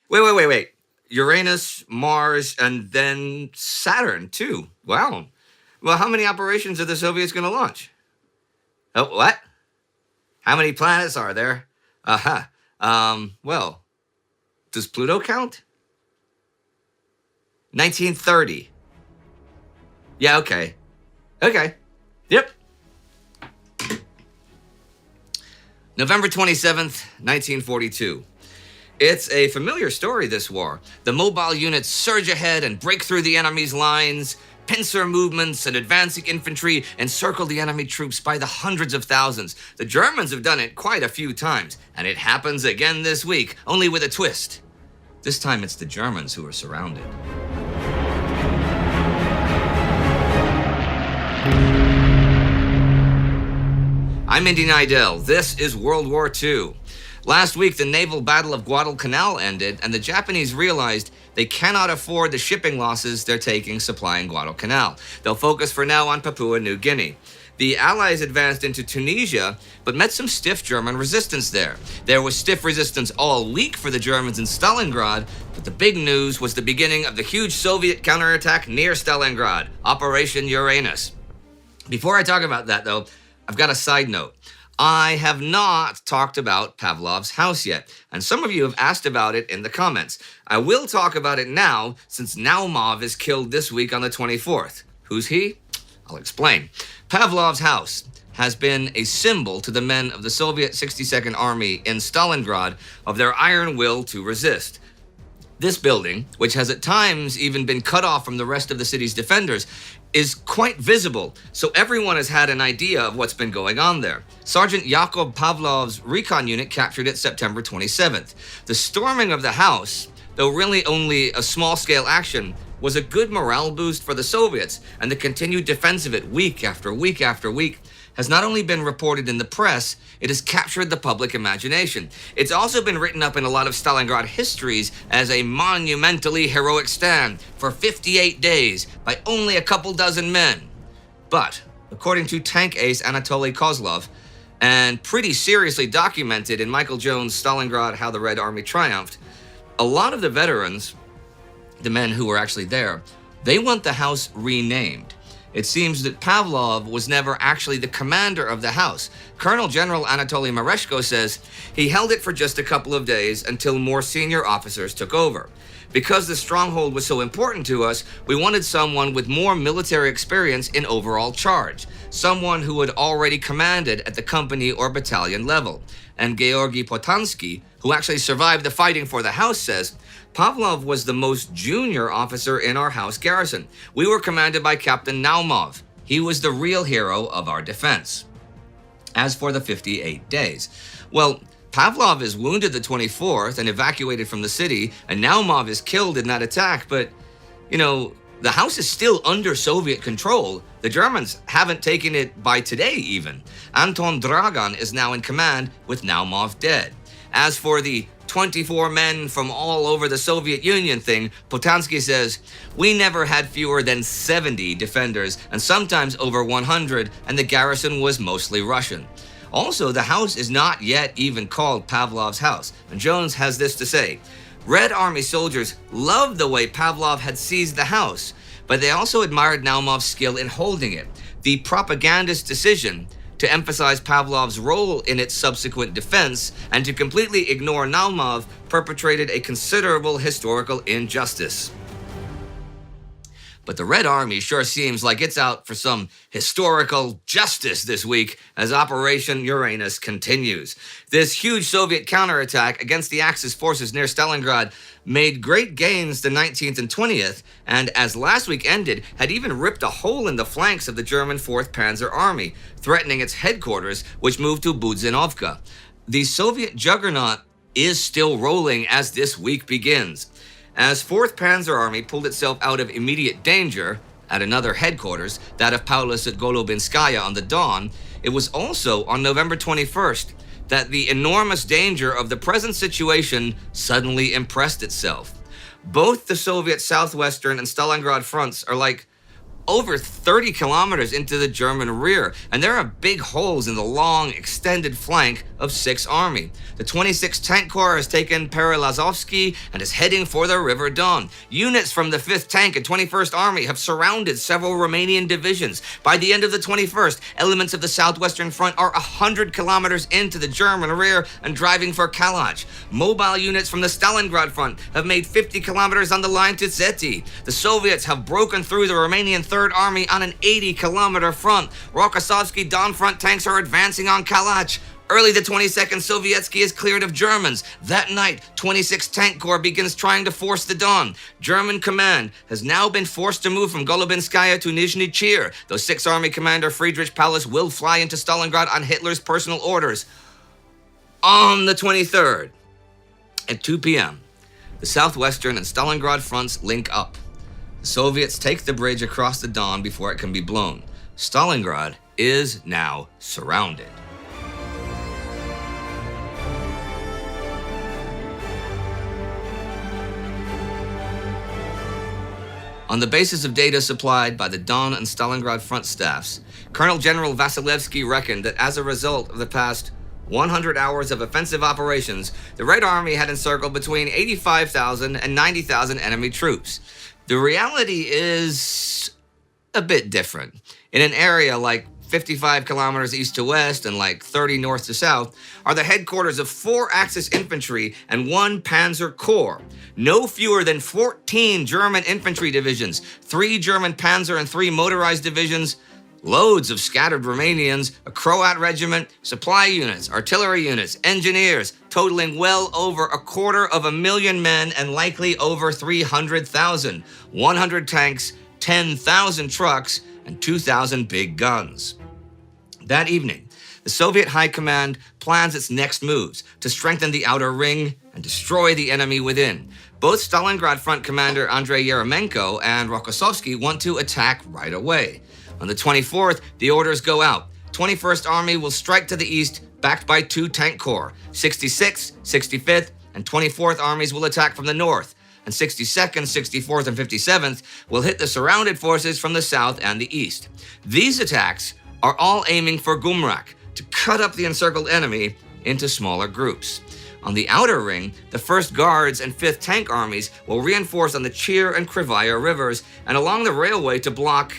Wait. Uranus, Mars, and then Saturn, too. Wow. Well, how many operations are the Soviets going to launch? Oh, what? How many planets are there? Well, does Pluto count? 1930. Yeah, okay. Yep. November 27th, 1942. It's a familiar story, this war. The mobile units surge ahead and break through the enemy's lines. Pincer movements and advancing infantry encircle the enemy troops by the hundreds of thousands. The Germans have done it quite a few times, and it happens again this week, only with a twist. This time it's the Germans who are surrounded. I'm Indy Neidell. This is World War II. Last week, the naval battle of Guadalcanal ended, and the Japanese realized they cannot afford the shipping losses they're taking supplying Guadalcanal. They'll focus for now on Papua New Guinea. The Allies advanced into Tunisia, but met some stiff German resistance there. There was stiff resistance all week for the Germans in Stalingrad, but the big news was the beginning of the huge Soviet counterattack near Stalingrad, Operation Uranus. Before I talk about that, though, I've got a side note. I have not talked about Pavlov's house yet, and some of you have asked about it in the comments. I will talk about it now, since Naumov is killed this week on the 24th. Who's he? I'll explain. Pavlov's house has been a symbol to the men of the Soviet 62nd Army in Stalingrad of their iron will to resist. This building, which has at times even been cut off from the rest of the city's defenders, is quite visible, so everyone has had an idea of what's been going on there. Sergeant Yakov Pavlov's recon unit captured it September 27th. The storming of the house, though really only a small-scale action, was a good morale boost for the Soviets, and the continued defense of it week after week after week has not only been reported in the press, it has captured the public imagination. It's also been written up in a lot of Stalingrad histories as a monumentally heroic stand for 58 days by only a couple dozen men. But, according to tank ace Anatoly Kozlov, and pretty seriously documented in Michael Jones' Stalingrad, How the Red Army Triumphed, a lot of the veterans, the men who were actually there, they want the house renamed. It seems that Pavlov was never actually the commander of the house. Colonel General Anatoly Mareshko says he held it for just a couple of days until more senior officers took over. Because the stronghold was so important to us, we wanted someone with more military experience in overall charge, someone who had already commanded at the company or battalion level. And Georgy Potansky, who actually survived the fighting for the house, says, Pavlov was the most junior officer in our house garrison. We were commanded by Captain Naumov. He was the real hero of our defense. As for the 58 days, well, Pavlov is wounded the 24th and evacuated from the city, and Naumov is killed in that attack, but, the house is still under Soviet control. The Germans haven't taken it by today even. Anton Dragan is now in command with Naumov dead. As for the 24 men from all over the Soviet Union thing, Potansky says, we never had fewer than 70 defenders and sometimes over 100, and the garrison was mostly Russian. Also, the house is not yet even called Pavlov's house, and Jones has this to say, Red Army soldiers loved the way Pavlov had seized the house, but they also admired Naumov's skill in holding it. The propagandist decision to emphasize Pavlov's role in its subsequent defense and to completely ignore Naumov perpetrated a considerable historical injustice. But the Red Army sure seems like it's out for some historical justice this week as Operation Uranus continues. This huge Soviet counterattack against the Axis forces near Stalingrad made great gains the 19th and 20th, and as last week ended, had even ripped a hole in the flanks of the German 4th Panzer Army, threatening its headquarters, which moved to Budzinovka. The Soviet juggernaut is still rolling as this week begins. As 4th Panzer Army pulled itself out of immediate danger at another headquarters, that of Paulus at Golubinskaya on the Don, it was also on November 21st that the enormous danger of the present situation suddenly impressed itself. Both the Soviet Southwestern and Stalingrad fronts are like over 30 kilometers into the German rear, and there are big holes in the long, extended flank of 6th Army. The 26th Tank Corps has taken Perelazovsky and is heading for the River Don. Units from the 5th Tank and 21st Army have surrounded several Romanian divisions. By the end of the 21st, elements of the Southwestern Front are 100 kilometers into the German rear and driving for Kalach. Mobile units from the Stalingrad Front have made 50 kilometers on the line to Zeti. The Soviets have broken through the Romanian 3rd Army on an 80-kilometer front. Rokossovsky Don Front tanks are advancing on Kalach. Early the 22nd Sovietsky is cleared of Germans. That night, 26th Tank Corps begins trying to force the Don. German command has now been forced to move from Golubinskaya to Nizhny Chir, though 6th Army Commander Friedrich Paulus will fly into Stalingrad on Hitler's personal orders. On the 23rd, at 2 p.m., the Southwestern and Stalingrad fronts link up. The Soviets take the bridge across the Don before it can be blown. Stalingrad is now surrounded. On the basis of data supplied by the Don and Stalingrad front staffs, Colonel General Vasilevsky reckoned that as a result of the past 100 hours of offensive operations, the Red Army had encircled between 85,000 and 90,000 enemy troops. The reality is a bit different. In an area like 55 kilometers east to west and like 30 north to south are the headquarters of 4 Axis infantry and 1 Panzer Corps. No fewer than 14 German infantry divisions, 3 German Panzer and 3 motorized divisions, loads of scattered Romanians, a Croat regiment, supply units, artillery units, engineers, totaling well over 250,000 men and likely over 300,000, 100 tanks, 10,000 trucks, and 2,000 big guns. That evening, the Soviet High Command plans its next moves to strengthen the outer ring and destroy the enemy within. Both Stalingrad Front Commander Andrei Yeremenko and Rokossovsky want to attack right away. On the 24th, the orders go out. 21st Army will strike to the east, backed by 2 Tank Corps. 66th, 65th, and 24th Armies will attack from the north, and 62nd, 64th, and 57th will hit the surrounded forces from the south and the east. These attacks are all aiming for Gumrak, to cut up the encircled enemy into smaller groups. On the outer ring, the 1st Guards and 5th Tank Armies will reinforce on the Chir and Krivaya rivers and along the railway to block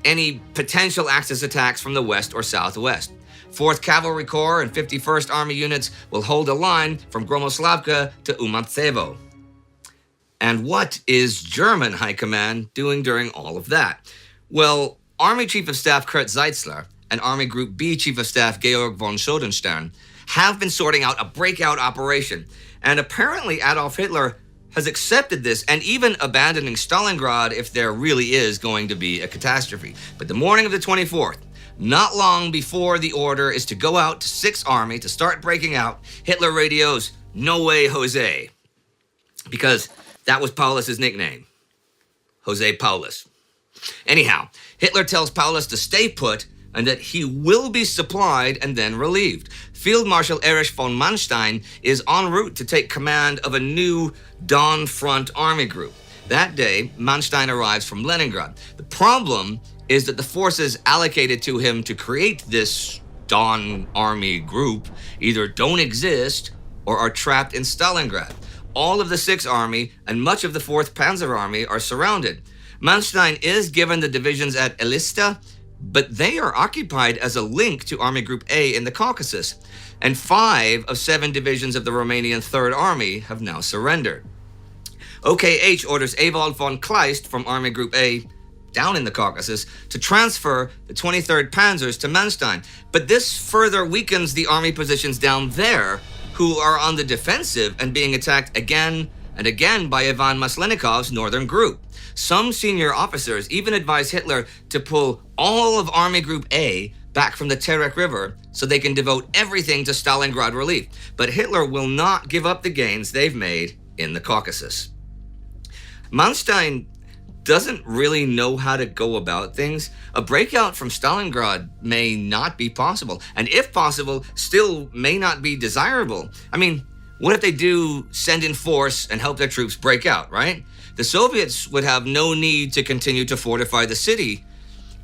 any potential Axis attacks from the west or southwest. 4th Cavalry Corps and 51st Army units will hold a line from Gromoslavka to Umantsevo. And what is German High Command doing during all of that? Well, Army Chief of Staff Kurt Zeitzler and Army Group B Chief of Staff Georg von Schodenstern have been sorting out a breakout operation, and apparently Adolf Hitler has accepted this and even abandoning Stalingrad if there really is going to be a catastrophe. But the morning of the 24th, not long before the order is to go out to 6th Army to start breaking out, Hitler radios, "No way, Jose," because that was Paulus's nickname, Jose Paulus. Anyhow, Hitler tells Paulus to stay put and that he will be supplied and then relieved. Field Marshal Erich von Manstein is en route to take command of a new Don Front army group. That day, Manstein arrives from Leningrad. The problem is that the forces allocated to him to create this Don army group either don't exist or are trapped in Stalingrad. All of the 6th Army and much of the 4th Panzer Army are surrounded. Manstein is given the divisions at Elista, but they are occupied as a link to Army Group A in the Caucasus, and 5 of 7 divisions of the Romanian 3rd Army have now surrendered. OKH orders Ewald von Kleist from Army Group A down in the Caucasus to transfer the 23rd Panzers to Manstein, but this further weakens the army positions down there, who are on the defensive and being attacked again and again by Ivan Maslenikov's northern group. Some senior officers even advise Hitler to pull all of Army Group A back from the Terek River so they can devote everything to Stalingrad relief. But Hitler will not give up the gains they've made in the Caucasus. Manstein doesn't really know how to go about things. A breakout from Stalingrad may not be possible, and if possible, still may not be desirable. I mean, What if they do send in force and help their troops break out, right? The Soviets would have no need to continue to fortify the city,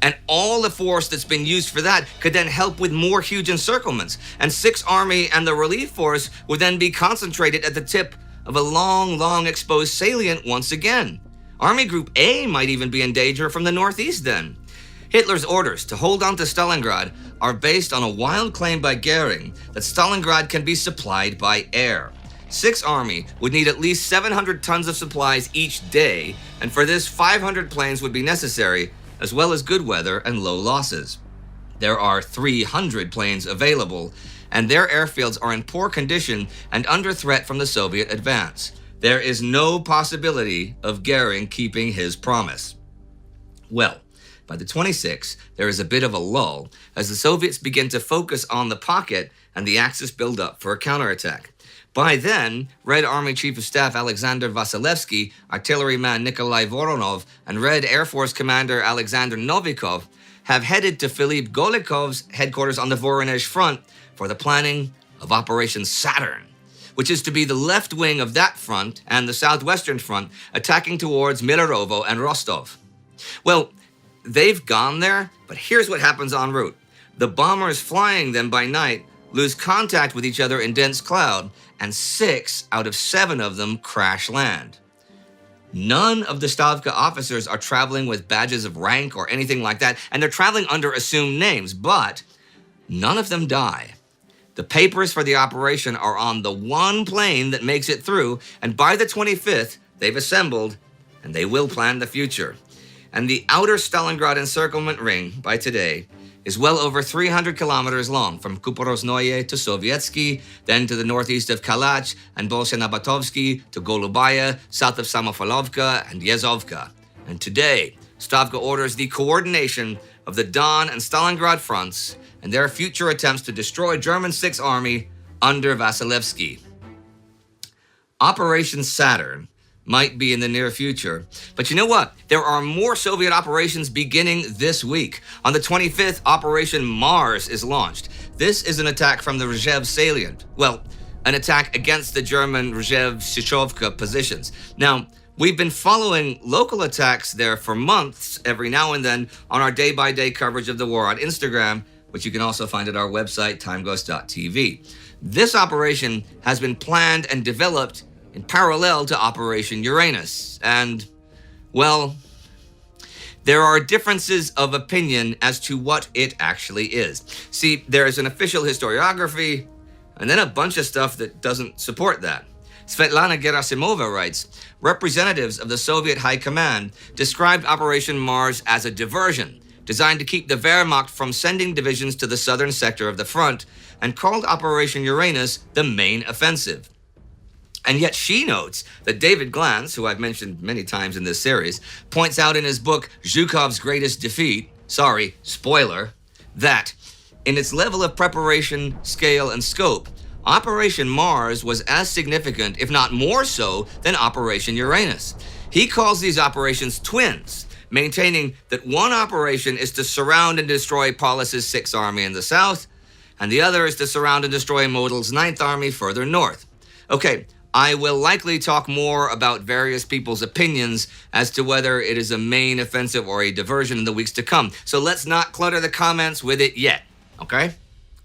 and all the force that's been used for that could then help with more huge encirclements. And Sixth Army and the relief force would then be concentrated at the tip of a long exposed salient once again. Army Group A might even be in danger from the northeast then. Hitler's orders to hold on to Stalingrad are based on a wild claim by Goering that Stalingrad can be supplied by air. Sixth Army would need at least 700 tons of supplies each day, and for this 500 planes would be necessary, as well as good weather and low losses. There are 300 planes available, and their airfields are in poor condition and under threat from the Soviet advance. There is no possibility of Goering keeping his promise. Well, by the 26th, there is a bit of a lull as the Soviets begin to focus on the pocket and the Axis build up for a counterattack. By then, Red Army Chief of Staff Alexander Vasilevsky, Artilleryman Nikolai Voronov, and Red Air Force Commander Alexander Novikov have headed to Philippe Golikov's headquarters on the Voronezh front for the planning of Operation Saturn, which is to be the left wing of that front and the southwestern front attacking towards Milerovo and Rostov. Well, they've gone there, but here's what happens en route. The bombers flying them by night lose contact with each other in dense cloud, and 6 out of 7 of them crash land. None of the Stavka officers are traveling with badges of rank or anything like that, and they're traveling under assumed names, but none of them die. The papers for the operation are on the one plane that makes it through, and by the 25th, they've assembled, and they will plan the future. And the outer Stalingrad encirclement ring, by today, is well over 300 kilometers long, from Kuporoznoye to Sovietsky, then to the northeast of Kalach and Bolshenabatovsky to Golubaya, south of Samofilovka and Yezovka. And today, Stavka orders the coordination of the Don and Stalingrad fronts and their future attempts to destroy German Sixth Army under Vasilevsky. Operation Saturn might be in the near future. But you know what? There are more Soviet operations beginning this week. On the 25th, Operation Mars is launched. This is an attack from the Rzhev salient. Well, an attack against the German Rzhev-Shichovka positions. Now, we've been following local attacks there for months, every now and then, on our day-by-day coverage of the war on Instagram, which you can also find at our website, timeghost.tv. This operation has been planned and developed in parallel to Operation Uranus. And, well, there are differences of opinion as to what it actually is. See, there's an official historiography, and then a bunch of stuff that doesn't support that. Svetlana Gerasimova writes, representatives of the Soviet High Command described Operation Mars as a diversion, designed to keep the Wehrmacht from sending divisions to the southern sector of the front, and called Operation Uranus the main offensive. And yet she notes that David Glantz, who I've mentioned many times in this series, points out in his book, Zhukov's Greatest Defeat, spoiler, that in its level of preparation, scale, and scope, Operation Mars was as significant, if not more so, than Operation Uranus. He calls these operations twins, maintaining that one operation is to surround and destroy Paulus's Sixth Army in the south, and the other is to surround and destroy Model's Ninth Army further north. Okay, I will likely talk more about various people's opinions as to whether it is a main offensive or a diversion in the weeks to come. So let's not clutter the comments with it yet, okay?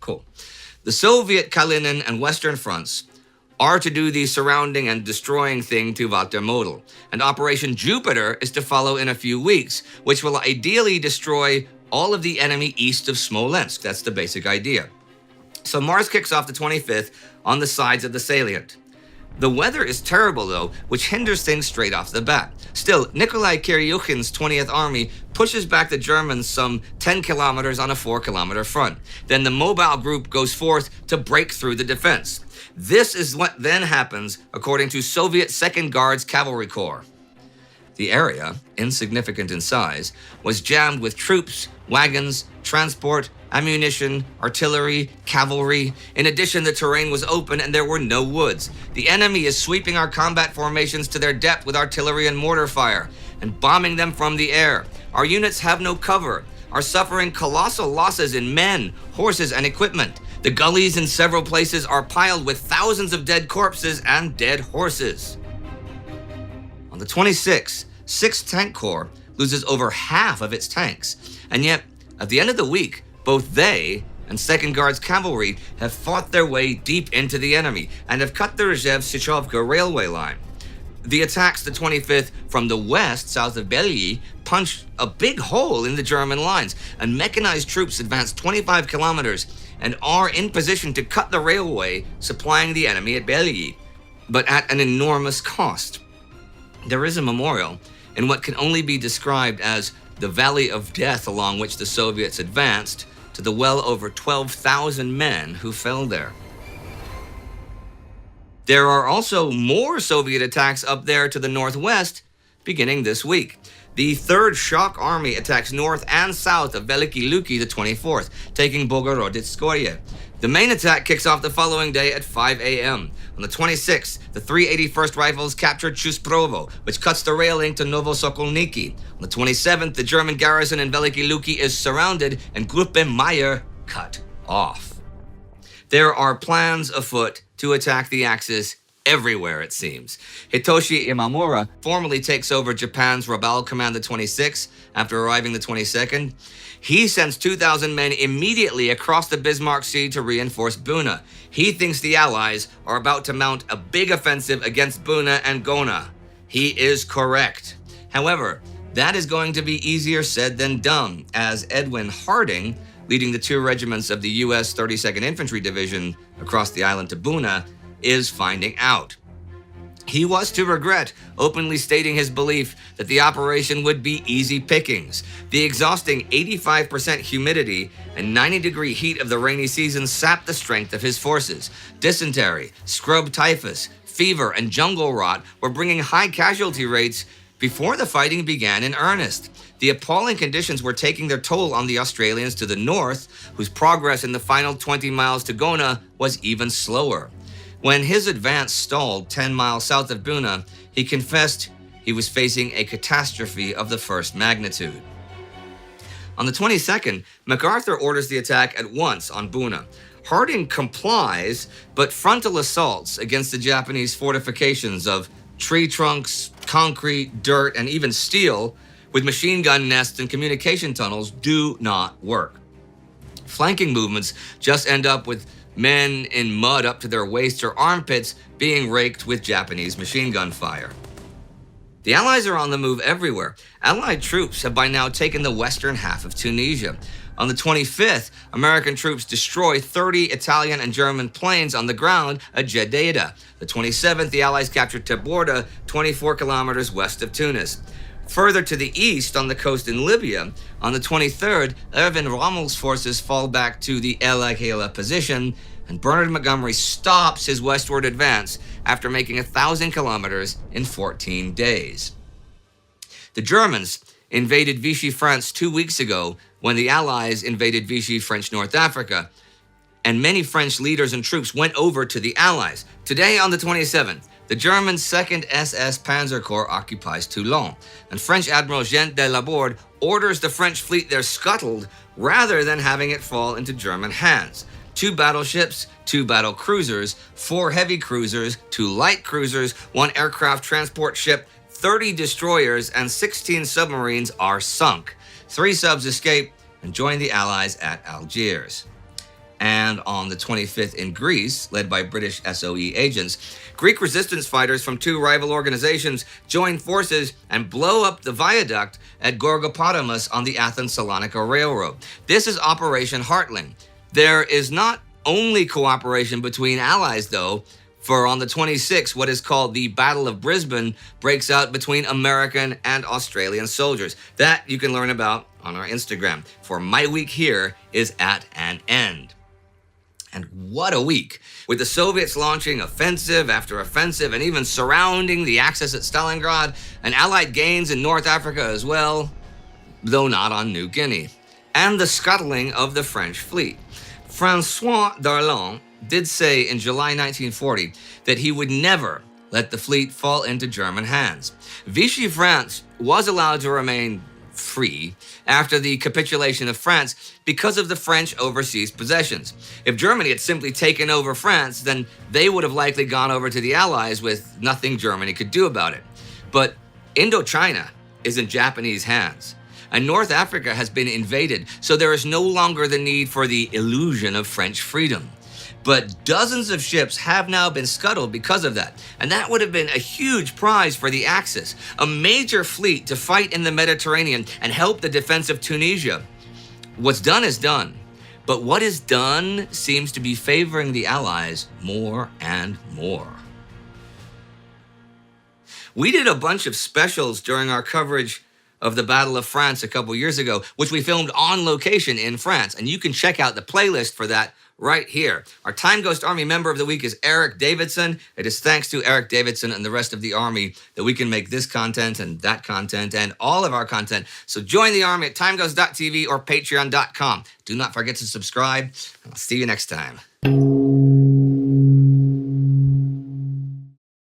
Cool. The Soviet Kalinin and Western fronts are to do the surrounding and destroying thing to Walter Model, and Operation Jupiter is to follow in a few weeks, which will ideally destroy all of the enemy east of Smolensk. That's the basic idea. So Mars kicks off the 25th on the sides of the salient. The weather is terrible, though, which hinders things straight off the bat. Still, Nikolai Kiryukhin's 20th Army pushes back the Germans some 10 kilometers on a 4-kilometer front. Then the Mobile Group goes forth to break through the defense. This is what then happens, according to Soviet 2nd Guards Cavalry Corps. The area, insignificant in size, was jammed with troops, wagons, transport, ammunition, artillery, cavalry. In addition, the terrain was open and there were no woods. The enemy is sweeping our combat formations to their depth with artillery and mortar fire and bombing them from the air. Our units have no cover, are suffering colossal losses in men, horses, and equipment. The gullies in several places are piled with thousands of dead corpses and dead horses. On the 26th, 6th Tank Corps loses over half of its tanks, and yet, at the end of the week, both they and 2nd Guards Cavalry have fought their way deep into the enemy and have cut the Rzeszów-Sychovka railway line. The attacks the 25th from the west, south of Belyi, punched a big hole in the German lines, and mechanized troops advanced 25 kilometers and are in position to cut the railway supplying the enemy at Belyi, but at an enormous cost. There is a memorial in what can only be described as the Valley of Death along which the Soviets advanced to the well over 12,000 men who fell there. There are also more Soviet attacks up there to the northwest beginning this week. The 3rd Shock Army attacks north and south of Veliki Luki the 24th, taking Bogorodetskoye. The main attack kicks off the following day at 5 a.m. On the 26th, the 381st Rifles captured Chusprovo, which cuts the rail link to Novosokolniki. On the 27th, the German garrison in Veliki Luki is surrounded and Gruppe Meyer cut off. There are plans afoot to attack the Axis everywhere, it seems. Hitoshi Imamura formally takes over Japan's Rabaul Command the 26th after arriving the 22nd. He sends 2,000 men immediately across the Bismarck Sea to reinforce Buna. He thinks the Allies are about to mount a big offensive against Buna and Gona. He is correct. However, that is going to be easier said than done, as Edwin Harding, leading the 2 regiments of the U.S. 32nd Infantry Division across the island to Buna, is finding out. He was to regret openly stating his belief that the operation would be easy pickings. The exhausting 85% humidity and 90-degree heat of the rainy season sapped the strength of his forces. Dysentery, scrub typhus, fever, and jungle rot were bringing high casualty rates before the fighting began in earnest. The appalling conditions were taking their toll on the Australians to the north, whose progress in the final 20 miles to Gona was even slower. When his advance stalled 10 miles south of Buna, he confessed he was facing a catastrophe of the first magnitude. On the 22nd, MacArthur orders the attack at once on Buna. Harding complies, but frontal assaults against the Japanese fortifications of tree trunks, concrete, dirt, and even steel, with machine gun nests and communication tunnels, do not work. Flanking movements just end up with men in mud up to their waists or armpits being raked with Japanese machine gun fire. The Allies are on the move everywhere. Allied troops have by now taken the western half of Tunisia. On the 25th, American troops destroy 30 Italian and German planes on the ground at Jeddah. The 27th, the Allies captured Taborda, 24 kilometers west of Tunis. Further to the east, on the coast in Libya, on the 23rd, Erwin Rommel's forces fall back to the El Agheila position, and Bernard Montgomery stops his westward advance after making 1,000 kilometers in 14 days. The Germans invaded Vichy France 2 weeks ago when the Allies invaded Vichy French North Africa, and many French leaders and troops went over to the Allies. Today, on the 27th, the German 2nd SS Panzer Corps occupies Toulon, and French Admiral Jean de Laborde orders the French fleet there scuttled rather than having it fall into German hands. 2 battleships, 2 battle cruisers, 4 heavy cruisers, 2 light cruisers, 1 aircraft transport ship, 30 destroyers, and 16 submarines are sunk. 3 subs escape and join the Allies at Algiers. And on the 25th in Greece, led by British SOE agents, Greek resistance fighters from 2 rival organizations join forces and blow up the viaduct at Gorgopotamus on the Athens-Salonika Railroad. This is Operation Heartling. There is not only cooperation between allies, though, for on the 26th, what is called the Battle of Brisbane breaks out between American and Australian soldiers. That you can learn about on our Instagram. For my week here is at an end. And what a week, with the Soviets launching offensive after offensive and even surrounding the Axis at Stalingrad, and Allied gains in North Africa as well, though not on New Guinea, and the scuttling of the French fleet. François Darlan did say in July 1940 that he would never let the fleet fall into German hands. Vichy France was allowed to remain free after the capitulation of France because of the French overseas possessions. If Germany had simply taken over France, then they would have likely gone over to the Allies with nothing Germany could do about it. But Indochina is in Japanese hands, and North Africa has been invaded, so there is no longer the need for the illusion of French freedom. But dozens of ships have now been scuttled because of that, and that would have been a huge prize for the Axis, a major fleet to fight in the Mediterranean and help the defense of Tunisia. What's done is done, but what is done seems to be favoring the Allies more and more. We did a bunch of specials during our coverage of the Battle of France a couple years ago, which we filmed on location in France, and you can check out the playlist for that right here. Our Time Ghost Army member of the week is Eric Davidson. It is thanks to Eric Davidson and the rest of the Army that we can make this content and that content and all of our content. So join the Army at timeghost.tv or patreon.com. Do not forget to subscribe, and I'll see you next time.